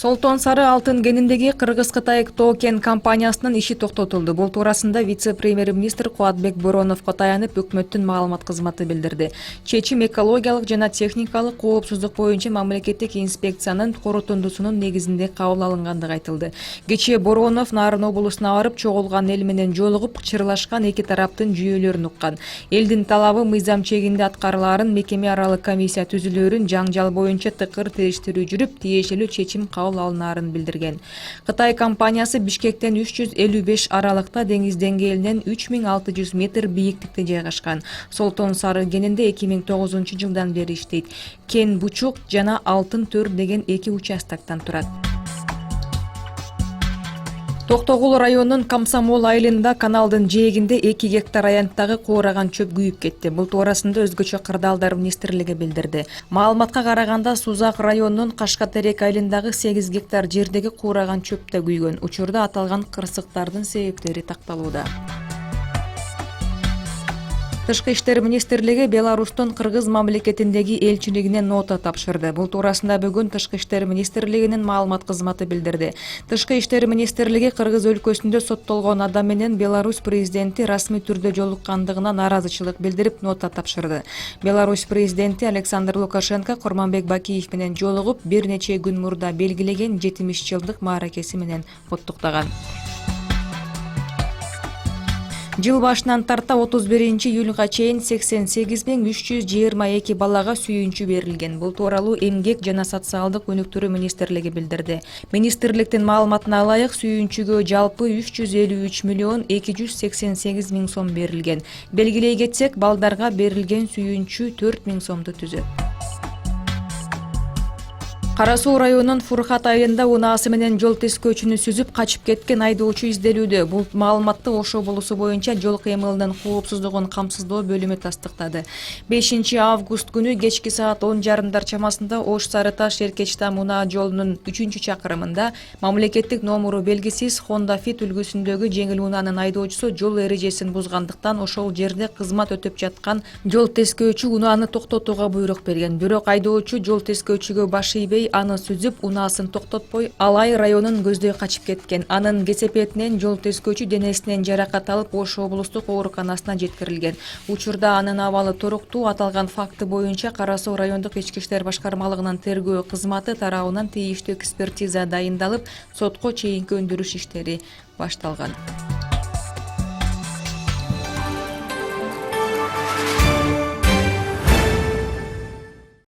Солтон Сары алтын кениндеги Кыргыз-Кытай Токен компаниясынын иши токтотулду. Бул туурасында вице-премьер-министр Кубатбек Бороновго таянып өкмөттүн маалымат кызматы билдирди. Чечим экологиялык жана техникалык коопсуздук боюнча мамлекеттик инспекциянын корутундусунун негизинде кабыл алынгандыгы айтылды. Кечээ Боронов Нарын облусуна барып, чогулган эл менен жолугуп, чырлашкан эки тараптын жүйөлөрүн уккан. Элдин талабы мыйзам чегинде аткарылаарын, мекеме аралык комиссия түзүлөөрүн, жаңжал боюнча тыкыр териштирүү жүрүп, тиешелүү чечим кабыл алынаарын билдирген. Кытай компаниясы Бишкектен 355 аралыкта деңиз деңгээлинен 3600 метр бийиктикте жайгашкан. Солтон Сары кенинде 2009 жылдан бери иштейт. Кен Бучук жана Алтын Төр деген эки участоктон турат. Токтогул районунун Комсомол айылында каналдын жээгинде 2 гектар аянттагы куураган чөп күйүп кетти. Бул туурасында өзгөчө кырдаалдар министрлиги билдирди. Маалыматка караганда Сузак районунун Кашкатерек айылындагы 8 гектар жердеги куураган чөп да күйгөн. Учурда аталган кырсыктардын себептери такталууда. Тышкы иштер министрлиги Беларустун Кыргыз мамлекетиндеги элчилигине нота тапшырды. Бул туурасында бүгүн Тышкы иштер министрлигинин маалымат кызматы билдирди. Тышкы иштер министрлиги Кыргыз өлкөсүндө соттолгон адам менен Беларусь президенти расмий түрдө жолуккандыгына наразычылык билдирип нота тапшырды. Беларусь президенти Александр Лукашенко Курманбек Бакиев менен жолугуп, бир нече күн мурда белгилеген 70 жылдык мааракеси менен куттуктаган. Жыл башынан тарта 31-июлга чейин 88.322 балага сүйүнчү берилген. Бул тууралуу Эмгек жана социалдык өнүктүрүү министрлиги билдирди. Министрликтин маалыматына ылайык, сүйүнчүгө жалпы 353.288 сом берилген. Белгилей кетсек, балдарга берилген сүйүнчү 4.000 сомду түзөт. Кара Суу районунун Фурхат айылында унаасы менен жол тескөөчүнү сүзүп качып кеткен айдоочу изделүүдө. Бул маалыматты Ош облусу боюнча жол кыймылынын коопсуздугун камсыздоо бөлүмү тастыктады. 5 август күнү кечки саат 10:30 чамасында Ош Сары Таш Эркечтам унаа жолунун 3-чакырымында мамлекеттик номуру белгисиз Honda Fit үлгүсүндөгү жеңил унаанын айдоочусу жол эрежесин бузгандыктан ошол жерде кызмат өтөп жаткан жол тескөөчү унааны токтотууга буйрук берген. Бирок айдоочу жол тескөөчүгө баш ийбей, аны сүзүп, унаасын токтотпой, Алай районун көздөй качып кеткен. Анын кесепетинен жол тескөөчү денесинен жаракат алып, Ош облустук ооруканасына жеткирилген. Учурда анын абалы туруктуу. Аталган факты боюнча Кара Суу райондук ички иштер башкармалыгынын тергөө кызматы тарабынан тийиштүү экспертиза дайындалып, сотко чейинки өндүрүш иштери башталган.